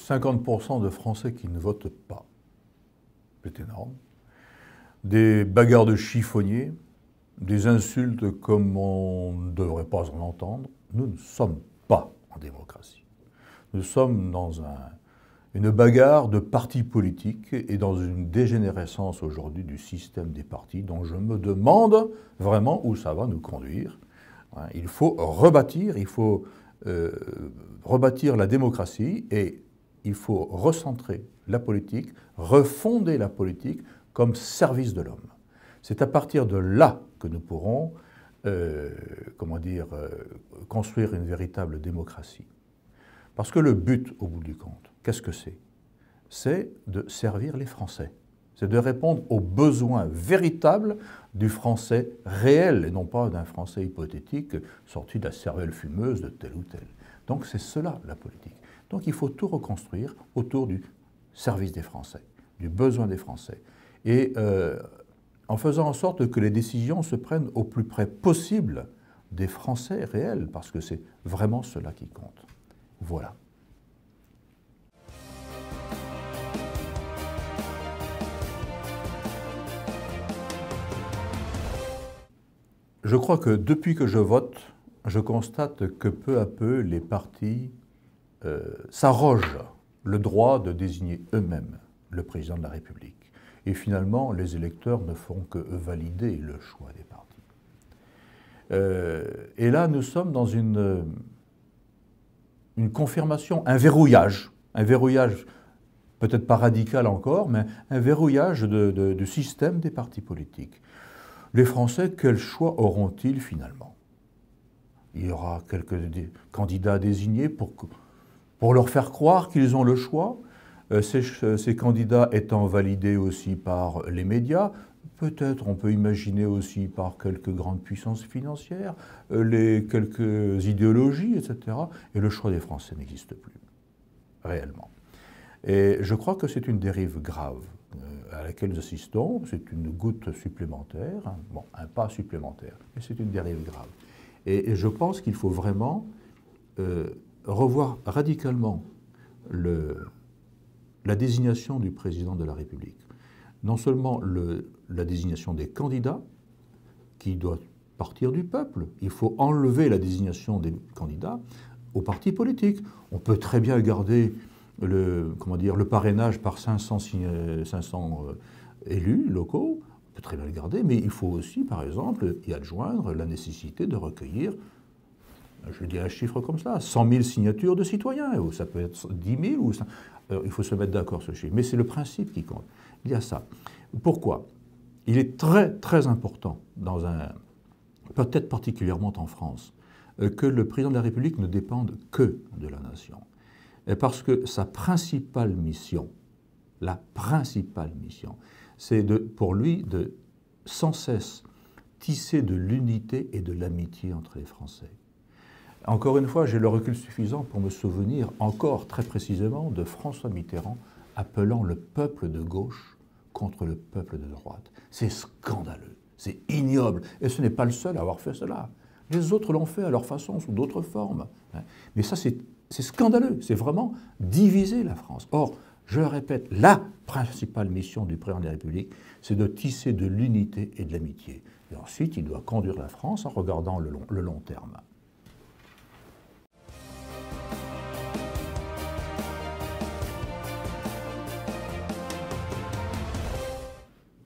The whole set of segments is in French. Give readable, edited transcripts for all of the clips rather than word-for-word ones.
50% de Français qui ne votent pas. C'est énorme. Des bagarres de chiffonniers, des insultes comme on ne devrait pas en entendre. Nous ne sommes pas en démocratie. Nous sommes dans une bagarre de partis politiques et dans une dégénérescence aujourd'hui du système des partis dont je me demande vraiment où ça va nous conduire. Il faut rebâtir la démocratie et il faut recentrer la politique, refonder la politique comme service de l'homme. C'est à partir de là que nous pourrons construire une véritable démocratie. Parce que le but, au bout du compte, qu'est-ce que c'est? C'est de servir les Français. C'est de répondre aux besoins véritables du Français réel et non pas d'un Français hypothétique sorti de la cervelle fumeuse de tel ou tel. Donc c'est cela la politique. Donc il faut tout reconstruire autour du service des Français, du besoin des Français. Et en faisant en sorte que les décisions se prennent au plus près possible des Français réels, parce que c'est vraiment cela qui compte. Voilà. Je crois que depuis que je vote, je constate que peu à peu les partis s'arrogent le droit de désigner eux-mêmes le président de la République. Et finalement, les électeurs ne font que valider le choix des partis. Et là, nous sommes dans une confirmation, un verrouillage peut-être pas radical encore, mais un verrouillage du système des partis politiques. Les Français, quel choix auront-ils finalement? Il y aura quelques candidats désignés pour leur faire croire qu'ils ont le choix. Ces candidats étant validés aussi par les médias, peut-être on peut imaginer aussi par quelques grandes puissances financières, quelques idéologies, etc. Et le choix des Français n'existe plus, réellement. Et je crois que c'est une dérive grave à laquelle nous assistons. C'est une goutte supplémentaire, bon, un pas supplémentaire, mais c'est une dérive grave. Et je pense qu'il faut vraiment revoir radicalement la désignation du président de la République. Non seulement la désignation des candidats, qui doit partir du peuple, il faut enlever la désignation des candidats aux partis politiques. On peut très bien garder le parrainage par 500 élus locaux, on peut très bien le garder, mais il faut aussi, par exemple, y adjoindre la nécessité de recueillir, je dis un chiffre comme ça, 100 000 signatures de citoyens, ou ça peut être 10 000, il faut se mettre d'accord sur ce chiffre. Mais c'est le principe qui compte. Il y a ça. Pourquoi? Il est très, très important, peut-être particulièrement en France, que le président de la République ne dépende que de la nation. Parce que sa principale mission, c'est pour lui de sans cesse tisser de l'unité et de l'amitié entre les Français. Encore une fois, j'ai le recul suffisant pour me souvenir encore très précisément de François Mitterrand appelant le peuple de gauche contre le peuple de droite. C'est scandaleux, c'est ignoble, et ce n'est pas le seul à avoir fait cela. Les autres l'ont fait à leur façon, sous d'autres formes. Mais ça, c'est scandaleux, c'est vraiment diviser la France. Or, je le répète, la principale mission du président de la République, c'est de tisser de l'unité et de l'amitié. Et ensuite, il doit conduire la France en regardant le long terme.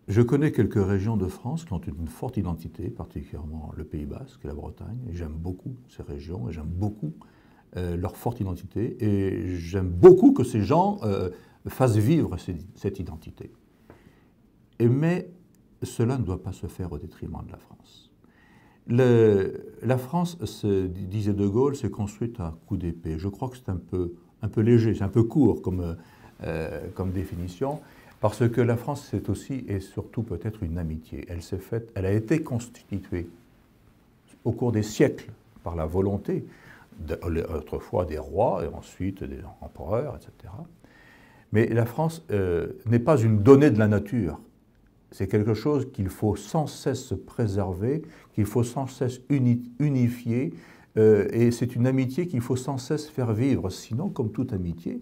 Je connais quelques régions de France qui ont une forte identité, particulièrement le Pays Basque et la Bretagne. J'aime beaucoup ces régions et j'aime beaucoup leur forte identité et j'aime beaucoup que ces gens fassent vivre cette identité. Mais cela ne doit pas se faire au détriment de la France. La France, disait De Gaulle, s'est construite à coups d'épée. Je crois que c'est un peu léger, c'est un peu court comme définition. Parce que la France, c'est aussi et surtout peut-être une amitié. Elle a été constituée au cours des siècles par la volonté, autrefois des rois et ensuite des empereurs, etc. Mais la France n'est pas une donnée de la nature. C'est quelque chose qu'il faut sans cesse préserver, qu'il faut sans cesse unifier, et c'est une amitié qu'il faut sans cesse faire vivre. Sinon, comme toute amitié,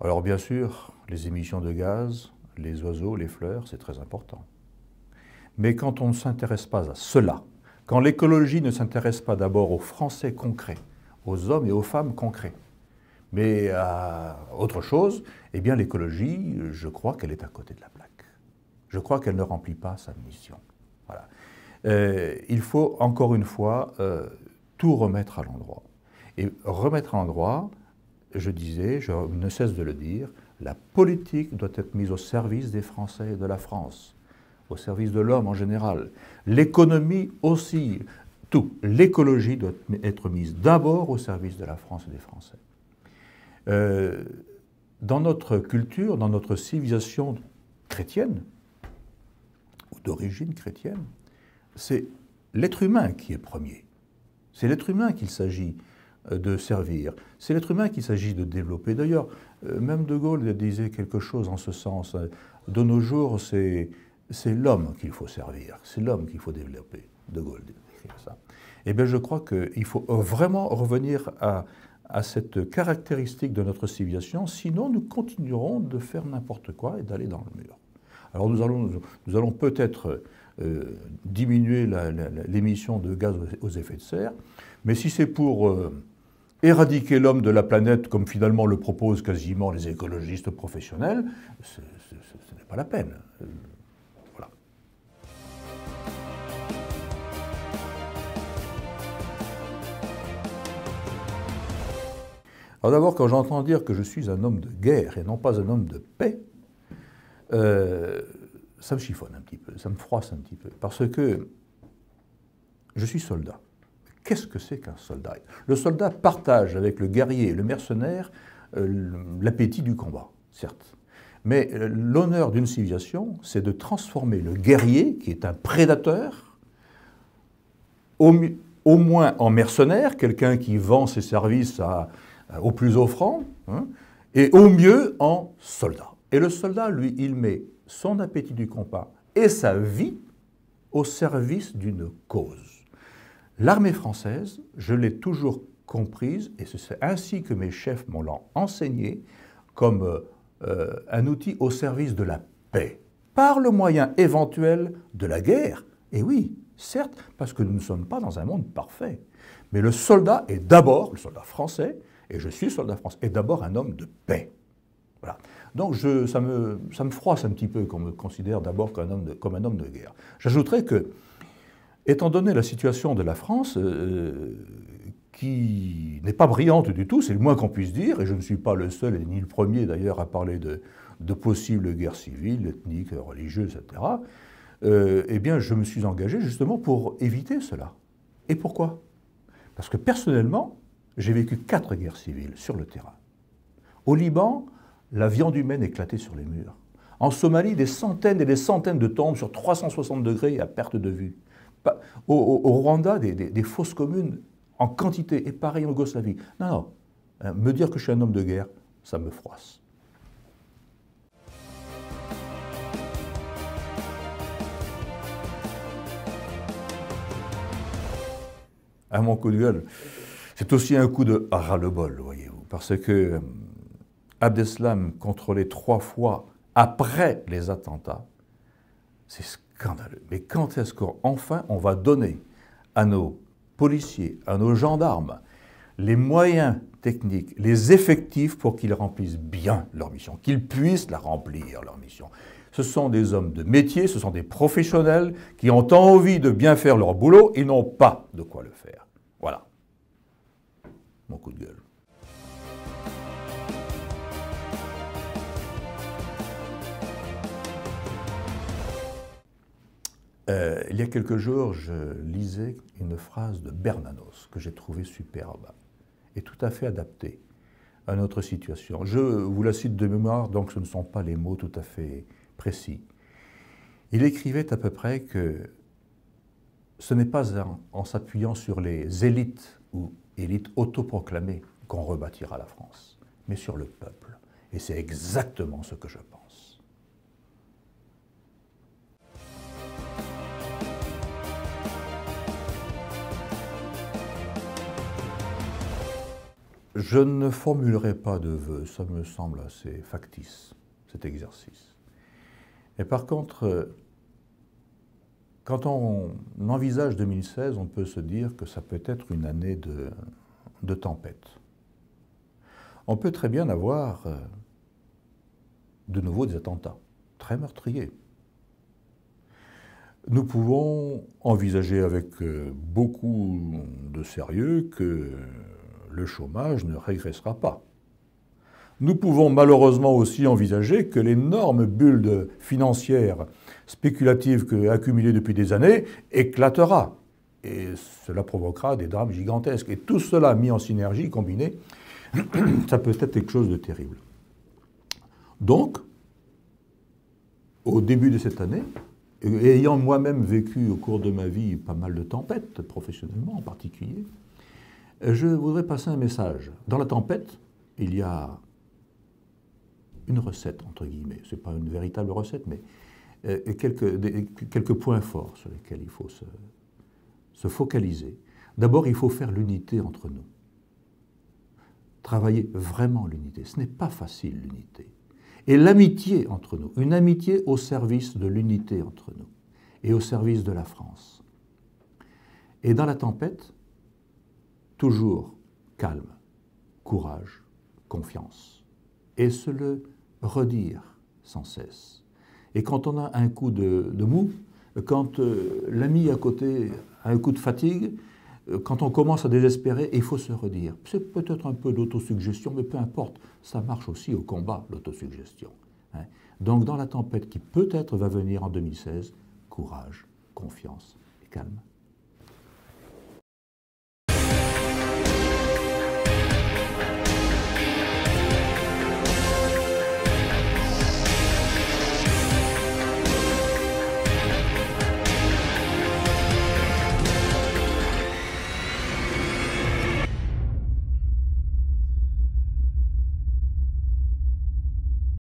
Alors bien sûr, les émissions de gaz, les oiseaux, les fleurs, c'est très important. Mais quand on ne s'intéresse pas à cela, quand l'écologie ne s'intéresse pas d'abord aux Français concrets, aux hommes et aux femmes concrets, mais à autre chose, eh bien l'écologie, je crois qu'elle est à côté de la plaque. Je crois qu'elle ne remplit pas sa mission. Voilà. Il faut encore une fois tout remettre à l'endroit. Et remettre à l'endroit, je disais, je ne cesse de le dire, la politique doit être mise au service des Français et de la France, au service de l'homme en général. L'économie aussi, tout. L'écologie doit être mise d'abord au service de la France et des Français. Dans notre culture, dans notre civilisation chrétienne, ou d'origine chrétienne, c'est l'être humain qui est premier. C'est l'être humain qu'il s'agit de servir. C'est l'être humain qu'il s'agit de développer. D'ailleurs, même De Gaulle disait quelque chose en ce sens. De nos jours, c'est l'homme qu'il faut servir, c'est l'homme qu'il faut développer. De Gaulle disait ça. Eh bien, je crois qu'il faut vraiment revenir à cette caractéristique de notre civilisation, sinon nous continuerons de faire n'importe quoi et d'aller dans le mur. Alors nous allons peut-être diminuer l'émission de gaz aux effets de serre, mais si c'est pour éradiquer l'homme de la planète, comme finalement le proposent quasiment les écologistes professionnels, ce n'est pas la peine. Voilà. Alors d'abord, quand j'entends dire que je suis un homme de guerre et non pas un homme de paix, ça me chiffonne un petit peu, ça me froisse un petit peu, parce que je suis soldat. Qu'est-ce que c'est qu'un soldat? Le soldat partage avec le guerrier et le mercenaire l'appétit du combat, certes. Mais l'honneur d'une civilisation, c'est de transformer le guerrier, qui est un prédateur, au moins en mercenaire, quelqu'un qui vend ses services au plus offrant, hein, et au mieux en soldat. Et le soldat, lui, il met son appétit du combat et sa vie au service d'une cause. L'armée française, je l'ai toujours comprise, et c'est ainsi que mes chefs m'ont enseigné, comme un outil au service de la paix, par le moyen éventuel de la guerre. Et oui, certes, parce que nous ne sommes pas dans un monde parfait. Mais le soldat est d'abord, le soldat français, et je suis soldat français, est d'abord un homme de paix. Voilà. Donc ça me froisse un petit peu qu'on me considère d'abord comme un homme de guerre. J'ajouterais que, étant donné la situation de la France, qui n'est pas brillante du tout, c'est le moins qu'on puisse dire, et je ne suis pas le seul, et ni le premier d'ailleurs, à parler de possibles guerres civiles, ethniques, religieuses, etc., eh bien je me suis engagé justement pour éviter cela. Et pourquoi? Parce que personnellement, j'ai vécu 4 guerres civiles sur le terrain. Au Liban, la viande humaine éclatait sur les murs. En Somalie, des centaines et des centaines de tombes sur 360 degrés à perte de vue. Au Rwanda, des fosses communes en quantité, et pareil en Yougoslavie. Non, non, me dire que je suis un homme de guerre, ça me froisse. À mon coup de gueule, c'est aussi un coup de ras-le-bol, voyez-vous, parce que Abdeslam contrôlé 3 fois après les attentats, c'est scandaleux. Mais quand est-ce qu'enfin on va donner à nos policiers, à nos gendarmes, les moyens techniques, les effectifs pour qu'ils remplissent bien leur mission, qu'ils puissent la remplir, leur mission? Ce sont des hommes de métier, ce sont des professionnels qui ont envie de bien faire leur boulot et n'ont pas de quoi le faire. Voilà. Mon coup de gueule. Il y a quelques jours, je lisais une phrase de Bernanos que j'ai trouvée superbe et tout à fait adaptée à notre situation. Je vous la cite de mémoire, donc ce ne sont pas les mots tout à fait précis. Il écrivait à peu près que ce n'est pas en s'appuyant sur les élites ou élites autoproclamées qu'on rebâtira la France, mais sur le peuple. Et c'est exactement ce que je pense. Je ne formulerai pas de vœux, ça me semble assez factice, cet exercice. Et par contre, quand on envisage 2016, on peut se dire que ça peut être une année de tempête. On peut très bien avoir de nouveau des attentats très meurtriers. Nous pouvons envisager avec beaucoup de sérieux que le chômage ne régressera pas. Nous pouvons malheureusement aussi envisager que l'énorme bulle financière spéculative accumulée depuis des années éclatera. Et cela provoquera des drames gigantesques. Et tout cela mis en synergie, combiné, ça peut être quelque chose de terrible. Donc, au début de cette année, ayant moi-même vécu au cours de ma vie pas mal de tempêtes, professionnellement en particulier, je voudrais passer un message. Dans la tempête, il y a une recette, entre guillemets. Ce n'est pas une véritable recette, mais quelques points forts sur lesquels il faut se focaliser. D'abord, il faut faire l'unité entre nous. Travailler vraiment l'unité. Ce n'est pas facile, l'unité. Et l'amitié entre nous, une amitié au service de l'unité entre nous et au service de la France. Et dans la tempête, toujours calme, courage, confiance. Et se le redire sans cesse. Et quand on a un coup de mou, quand l'ami à côté a un coup de fatigue, quand on commence à désespérer, il faut se redire. C'est peut-être un peu d'autosuggestion, mais peu importe, ça marche aussi au combat, l'autosuggestion. Donc dans la tempête qui peut-être va venir en 2016, courage, confiance et calme.